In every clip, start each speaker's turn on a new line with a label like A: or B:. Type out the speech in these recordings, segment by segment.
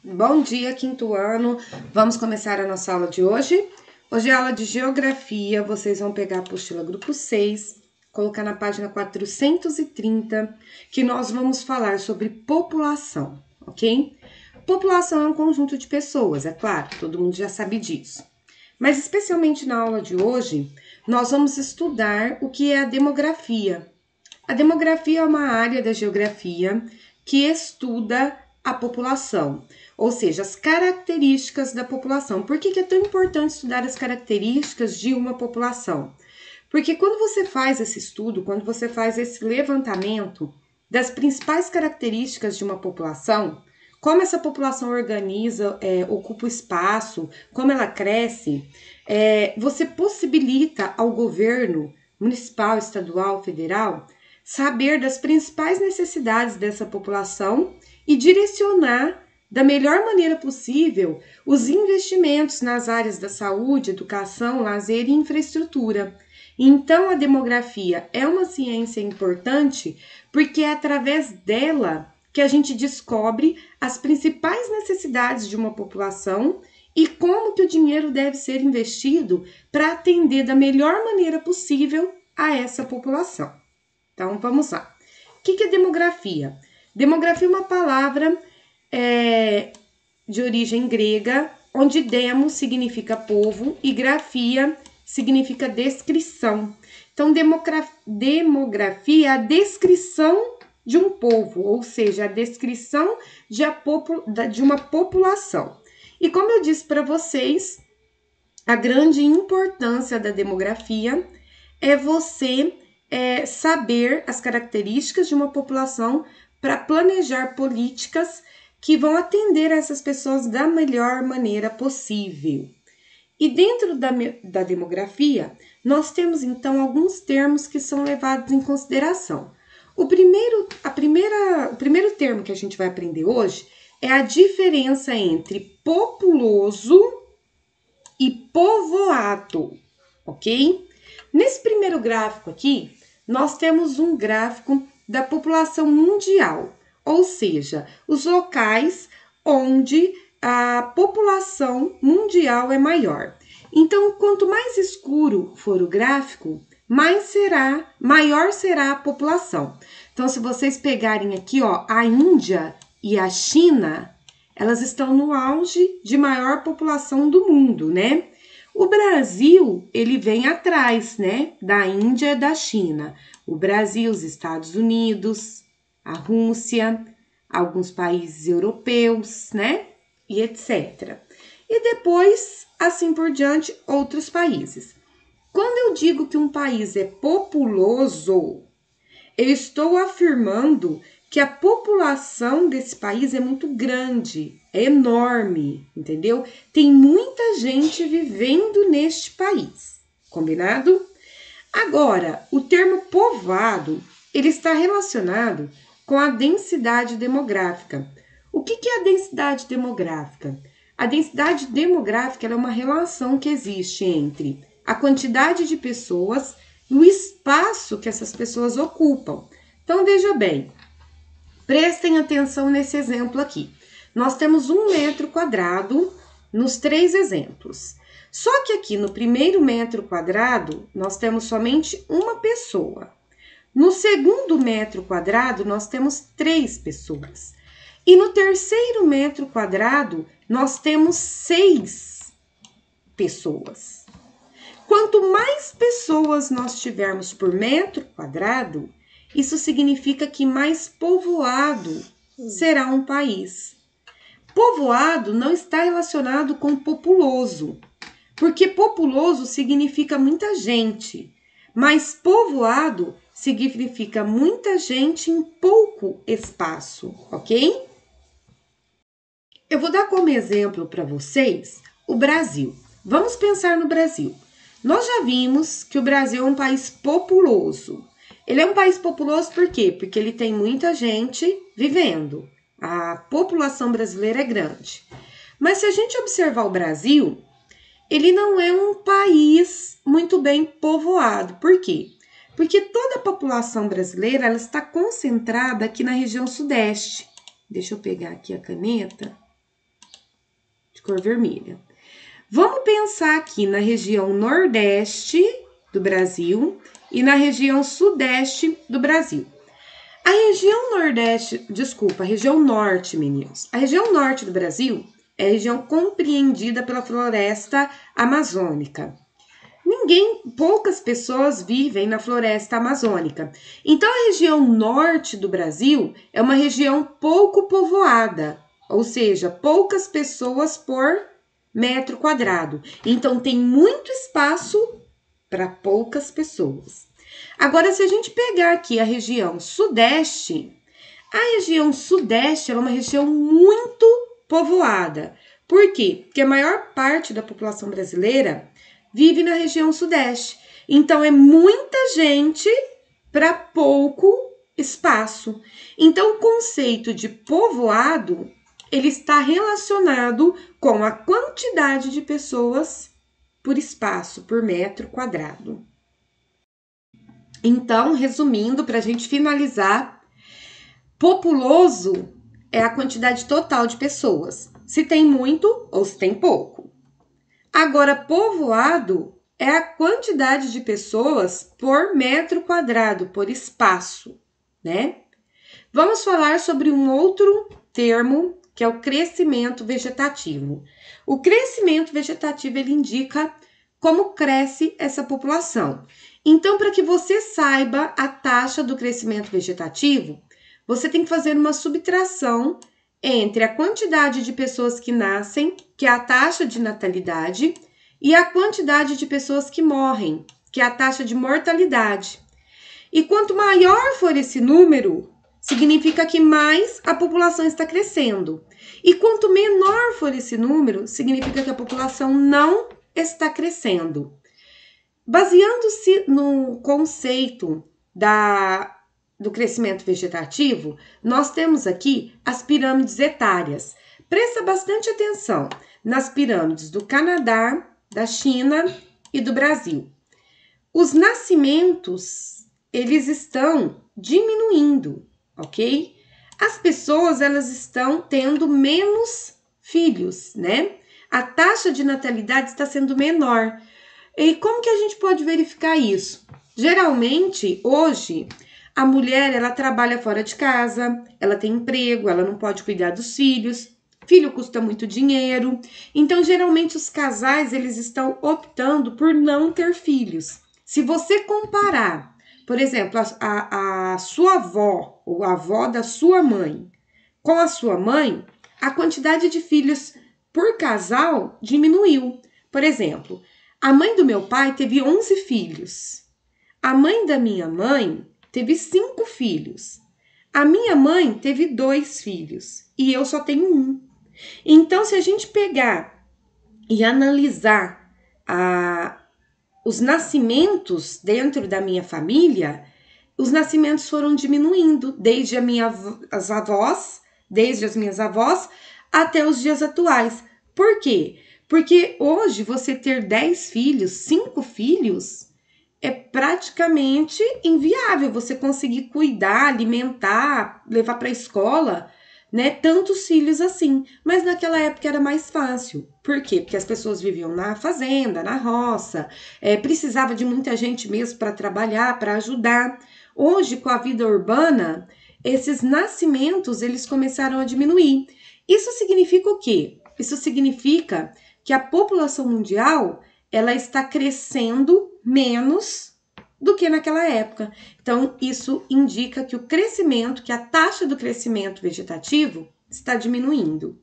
A: Bom dia, quinto ano. Vamos começar a nossa aula de hoje. Hoje é aula de geografia. Vocês vão pegar a apostila grupo 6, colocar na página 430, que nós vamos falar sobre população, ok? População é um conjunto de pessoas, é claro, todo mundo já sabe disso. Mas especialmente na aula de hoje, nós vamos estudar o que é a demografia. A demografia é uma área da geografia que estuda a população, ou seja, as características da população. Por que é tão importante estudar as características de uma população? Porque quando você faz esse estudo, quando você faz esse levantamento das principais características de uma população, como essa população organiza, ocupa o espaço, como ela cresce, você possibilita ao governo municipal, estadual, federal, saber das principais necessidades dessa população e direcionar da melhor maneira possível os investimentos nas áreas da saúde, educação, lazer e infraestrutura. Então, a demografia é uma ciência importante porque é através dela que a gente descobre as principais necessidades de uma população e como que o dinheiro deve ser investido para atender da melhor maneira possível a essa população. Então, vamos lá. O que é demografia? Demografia é uma palavra de origem grega, onde demos significa povo e grafia significa descrição. Então, demografia é a descrição de um povo, ou seja, a descrição de uma população. E como eu disse para vocês, a grande importância da demografia é você saber as características de uma população para planejar políticas que vão atender essas pessoas da melhor maneira possível. E dentro da demografia, nós temos então alguns termos que são levados em consideração. O primeiro termo que a gente vai aprender hoje é a diferença entre populoso e povoado, ok? Nesse primeiro gráfico aqui, nós temos um gráfico da população mundial, ou seja, os locais onde a população mundial é maior. Então, quanto mais escuro for o gráfico, maior será a população. Então, se vocês pegarem aqui, ó, a Índia e a China, elas estão no auge de maior população do mundo, né? O Brasil, ele vem atrás, né, da Índia e da China. O Brasil, os Estados Unidos, a Rússia, alguns países europeus, né, e etc. E depois, assim por diante, outros países. Quando eu digo que um país é populoso, eu estou afirmando que a população desse país é muito grande, é enorme, entendeu? Tem muita gente vivendo neste país, combinado? Agora, o termo povoado, ele está relacionado com a densidade demográfica. O que é a densidade demográfica? A densidade demográfica é uma relação que existe entre a quantidade de pessoas e o espaço que essas pessoas ocupam. Então, veja bem, prestem atenção nesse exemplo aqui. Nós temos 1 metro quadrado nos 3 exemplos. Só que aqui no primeiro metro quadrado, nós temos somente uma pessoa. No segundo metro quadrado, nós temos 3 pessoas. E no terceiro metro quadrado, nós temos 6 pessoas. Quanto mais pessoas nós tivermos por metro quadrado, isso significa que mais povoado será um país. Povoado não está relacionado com populoso, porque populoso significa muita gente, mas povoado significa muita gente em pouco espaço, ok? Eu vou dar como exemplo para vocês o Brasil. Vamos pensar no Brasil. Nós já vimos que o Brasil é um país populoso. Ele é um país populoso por quê? Porque ele tem muita gente vivendo. A população brasileira é grande. Mas se a gente observar o Brasil, ele não é um país muito bem povoado. Por quê? Porque toda a população brasileira ela está concentrada aqui na região sudeste. Deixa eu pegar aqui a caneta. de cor vermelha. Vamos pensar aqui na região nordeste do Brasil e na região sudeste do Brasil. A região a região norte, meninos. A região norte do Brasil é a região compreendida pela floresta amazônica. Poucas pessoas vivem na floresta amazônica. Então, a região norte do Brasil é uma região pouco povoada, ou seja, poucas pessoas por metro quadrado. Então, tem muito espaço para poucas pessoas. Agora, se a gente pegar aqui a região sudeste é uma região muito povoada. Por quê? Porque a maior parte da população brasileira vive na região sudeste. Então, é muita gente para pouco espaço. Então, o conceito de povoado, ele está relacionado com a quantidade de pessoas por espaço, por metro quadrado. Então, resumindo, para a gente finalizar, populoso é a quantidade total de pessoas, se tem muito ou se tem pouco. Agora, povoado é a quantidade de pessoas por metro quadrado, por espaço, né? Vamos falar sobre um outro termo, que é o crescimento vegetativo. O crescimento vegetativo, ele indica como cresce essa população. Então, para que você saiba a taxa do crescimento vegetativo, você tem que fazer uma subtração entre a quantidade de pessoas que nascem, que é a taxa de natalidade, e a quantidade de pessoas que morrem, que é a taxa de mortalidade. E quanto maior for esse número, significa que mais a população está crescendo. E quanto menor for esse número, significa que a população não está crescendo. Baseando-se no conceito do crescimento vegetativo, nós temos aqui as pirâmides etárias. Presta bastante atenção nas pirâmides do Canadá, da China e do Brasil. Os nascimentos, eles estão diminuindo, ok? As pessoas, elas estão tendo menos filhos, né? A taxa de natalidade está sendo menor. E como que a gente pode verificar isso? Geralmente, hoje, a mulher, ela trabalha fora de casa, ela tem emprego, ela não pode cuidar dos filhos, filho custa muito dinheiro. Então, geralmente, os casais, eles estão optando por não ter filhos. Se você comparar, por exemplo, a sua avó, ou a avó da sua mãe, com a sua mãe, a quantidade de filhos por casal diminuiu. Por exemplo, a mãe do meu pai teve 11 filhos. A mãe da minha mãe teve 5 filhos. A minha mãe teve 2 filhos e eu só tenho 1. Então, se a gente pegar e analisar os nascimentos dentro da minha família, os nascimentos foram diminuindo desde as minhas avós até os dias atuais. Por quê? Porque hoje você ter 10 filhos, 5 filhos, é praticamente inviável você conseguir cuidar, alimentar, levar para a escola, né? Tantos filhos assim. Mas naquela época era mais fácil. Por quê? Porque as pessoas viviam na fazenda, na roça, precisava de muita gente mesmo para trabalhar, para ajudar. Hoje, com a vida urbana, esses nascimentos, eles começaram a diminuir. Isso significa o quê? Isso significa que a população mundial, ela está crescendo menos do que naquela época. Então, isso indica que que a taxa do crescimento vegetativo está diminuindo.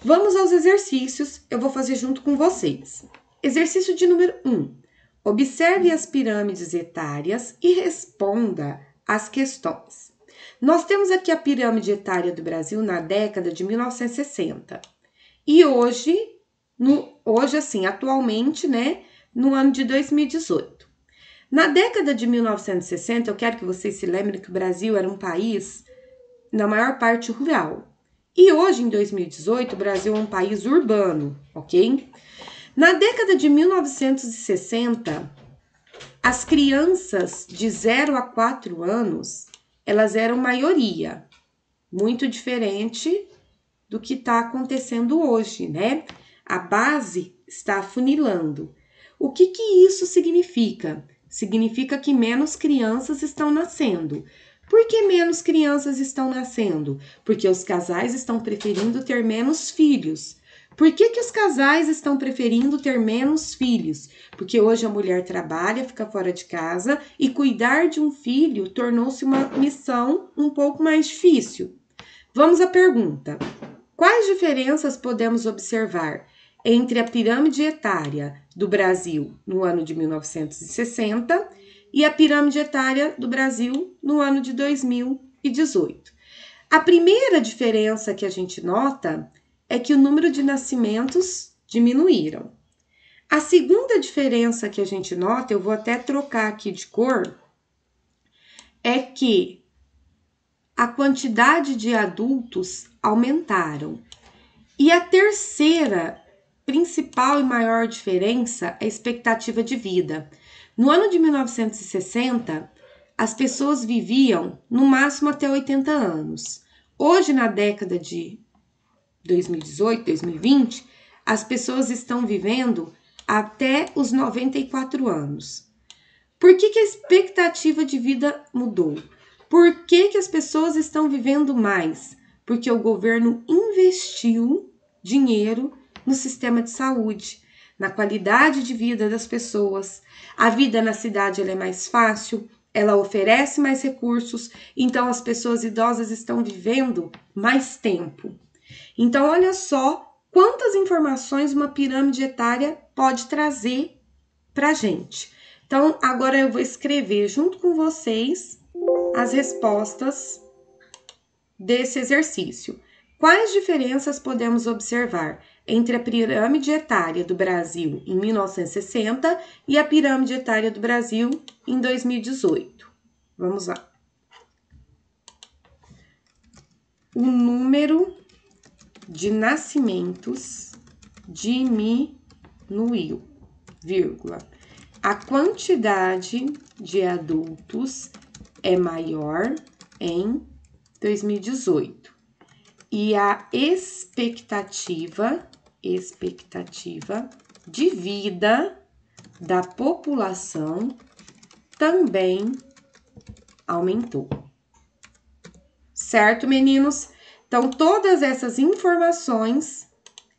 A: Vamos aos exercícios, eu vou fazer junto com vocês. Exercício de número 1. Observe as pirâmides etárias e responda as questões. Nós temos aqui a pirâmide etária do Brasil na década de 1960. E hoje, atualmente, né, no ano de 2018. Na década de 1960, eu quero que vocês se lembrem que o Brasil era um país, na maior parte, rural. E hoje, em 2018, o Brasil é um país urbano, ok? Na década de 1960, as crianças de 0 a 4 anos, elas eram maioria, muito diferente do que está acontecendo hoje, né? A base está afunilando. O que isso significa? Significa que menos crianças estão nascendo. Por que menos crianças estão nascendo? Porque os casais estão preferindo ter menos filhos. Por que os casais estão preferindo ter menos filhos? Porque hoje a mulher trabalha, fica fora de casa e cuidar de um filho tornou-se uma missão um pouco mais difícil. Vamos à pergunta. Quais diferenças podemos observar entre a pirâmide etária do Brasil no ano de 1960 e a pirâmide etária do Brasil no ano de 2018? A primeira diferença que a gente nota é que o número de nascimentos diminuíram. A segunda diferença que a gente nota, eu vou até trocar aqui de cor, é que a quantidade de adultos aumentaram. E a terceira, principal e maior diferença é a expectativa de vida. No ano de 1960, as pessoas viviam no máximo até 80 anos. Hoje, na década de 2018, 2020, as pessoas estão vivendo até os 94 anos. Por que a expectativa de vida mudou? Por que as pessoas estão vivendo mais? Porque o governo investiu dinheiro no sistema de saúde, na qualidade de vida das pessoas. A vida na cidade ela é mais fácil, ela oferece mais recursos, então as pessoas idosas estão vivendo mais tempo. Então, olha só quantas informações uma pirâmide etária pode trazer para a gente. Então, agora eu vou escrever junto com vocês as respostas desse exercício. Quais diferenças podemos observar entre a pirâmide etária do Brasil em 1960 e a pirâmide etária do Brasil em 2018? Vamos lá. O número de nascimentos diminuiu, vírgula. A quantidade de adultos é maior em 2018 e a expectativa de vida da população também aumentou. Certo, meninos? Então, todas essas informações,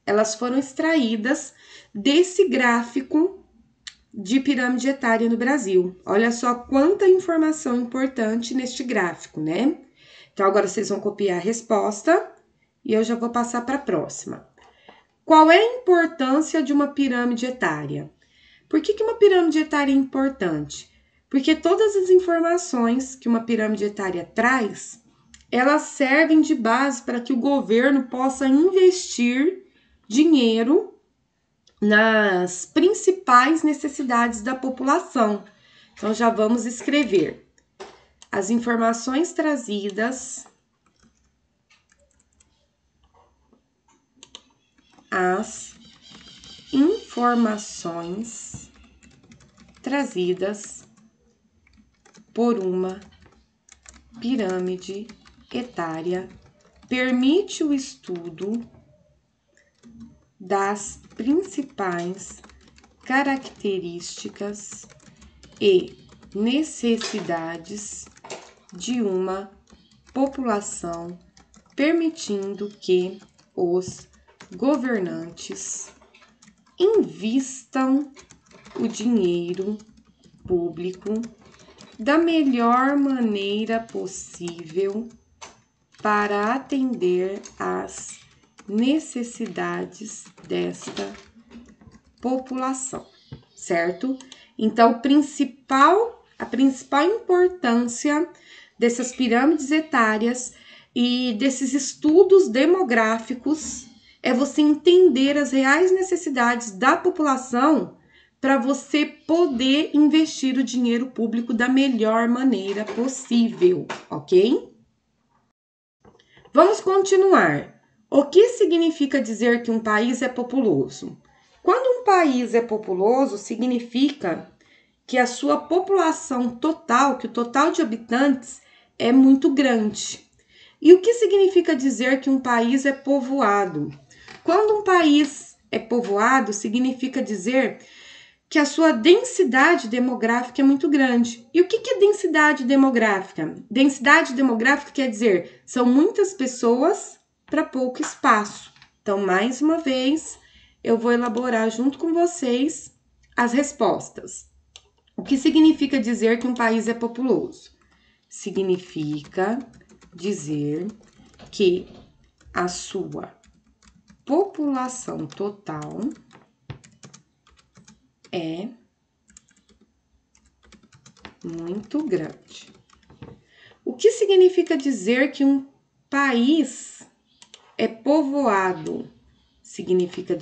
A: elas foram extraídas desse gráfico de pirâmide etária no Brasil. Olha só quanta informação importante neste gráfico, né? Então, agora vocês vão copiar a resposta e eu já vou passar para a próxima. Qual é a importância de uma pirâmide etária? Por que uma pirâmide etária é importante? Porque todas as informações que uma pirâmide etária traz, elas servem de base para que o governo possa investir dinheiro nas principais necessidades da população. Então, já vamos escrever as informações trazidas, por uma pirâmide etária permite o estudo das principais características e necessidades de uma população, permitindo que os governantes invistam o dinheiro público da melhor maneira possível para atender às necessidades desta população, certo? Então, a principal importância dessas pirâmides etárias e desses estudos demográficos é você entender as reais necessidades da população para você poder investir o dinheiro público da melhor maneira possível, ok? Vamos continuar. O que significa dizer que um país é populoso? Quando um país é populoso, significa que a sua população total, que o total de habitantes é muito grande. E o que significa dizer que um país é povoado? Quando um país é povoado, significa dizer que a sua densidade demográfica é muito grande. E o que é densidade demográfica? Densidade demográfica quer dizer, são muitas pessoas para pouco espaço. Então, mais uma vez, eu vou elaborar junto com vocês as respostas. O que significa dizer que um país é populoso? Significa dizer que a sua população total é muito grande. O que significa dizer que um país é povoado? Significa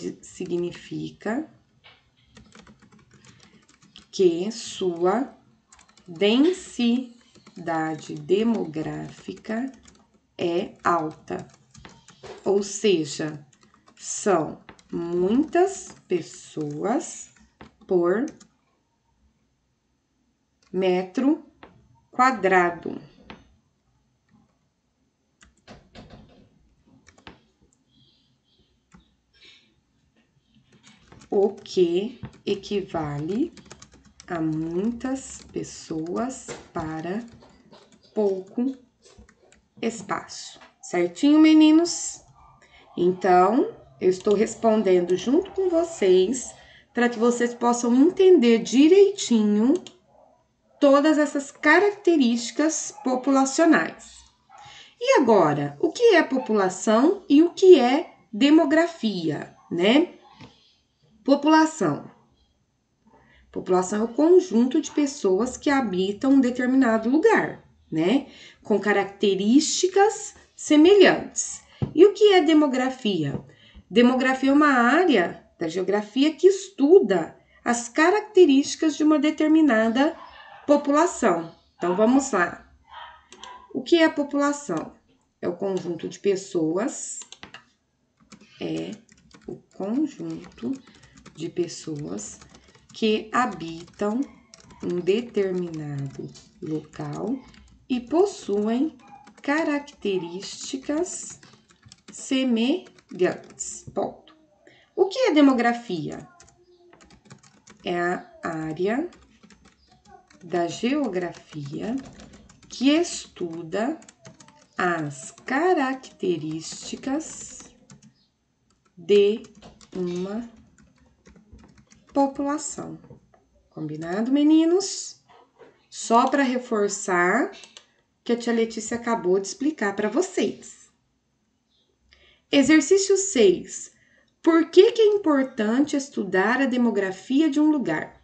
A: que sua densidade demográfica é alta, ou seja, são muitas pessoas por metro quadrado. O que equivale a muitas pessoas para pouco espaço. Certinho, meninos? Então, eu estou respondendo junto com vocês para que vocês possam entender direitinho todas essas características populacionais. E agora, o que é população e o que é demografia, né? População. População é o conjunto de pessoas que habitam um determinado lugar, né? Com características semelhantes. E o que é demografia? Demografia é uma área da geografia que estuda as características de uma determinada população. Então, vamos lá. O que é a população? É o conjunto de pessoas, que habitam um determinado local e possuem características semelhantes. Ponto. O que é demografia? É a área da geografia que estuda as características de uma população. Combinado, meninos? Só para reforçar que a tia Letícia acabou de explicar para vocês. Exercício 6. Por que é importante estudar a demografia de um lugar?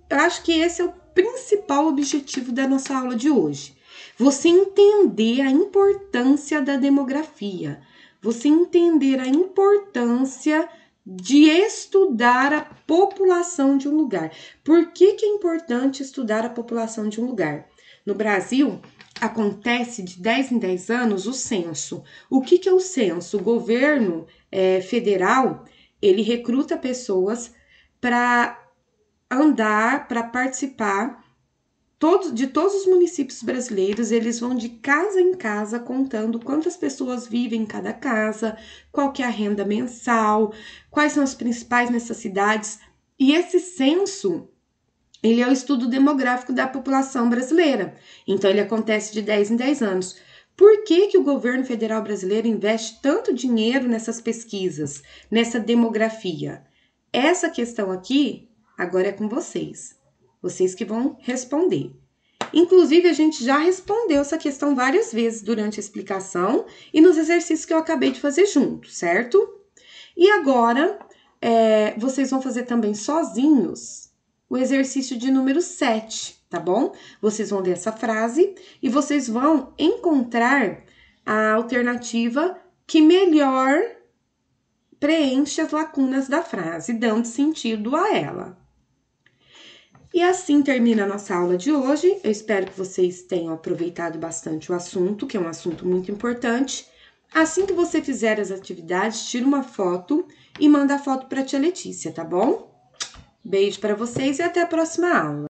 A: Eu acho que esse é o principal objetivo da nossa aula de hoje. Você entender a importância da demografia. Você entender a importância de estudar a população de um lugar. Por que é importante estudar a população de um lugar? No Brasil, acontece de 10 em 10 anos o censo. O que é o censo? O governo federal, ele recruta pessoas para andar, para participar de todos os municípios brasileiros. Eles vão de casa em casa contando quantas pessoas vivem em cada casa, qual que é a renda mensal, quais são as principais necessidades. E esse censo, ele é o estudo demográfico da população brasileira. Então, ele acontece de 10 em 10 anos. Por que o governo federal brasileiro investe tanto dinheiro nessas pesquisas, nessa demografia? Essa questão aqui, agora é com vocês. Vocês que vão responder. Inclusive, a gente já respondeu essa questão várias vezes durante a explicação e nos exercícios que eu acabei de fazer junto, certo? E agora, vocês vão fazer também sozinhos o exercício de número 7, tá bom? Vocês vão ler essa frase e vocês vão encontrar a alternativa que melhor preenche as lacunas da frase, dando sentido a ela. E assim termina a nossa aula de hoje. Eu espero que vocês tenham aproveitado bastante o assunto, que é um assunto muito importante. Assim que você fizer as atividades, tira uma foto e manda a foto para a tia Letícia, tá bom? Beijo para vocês e até a próxima aula.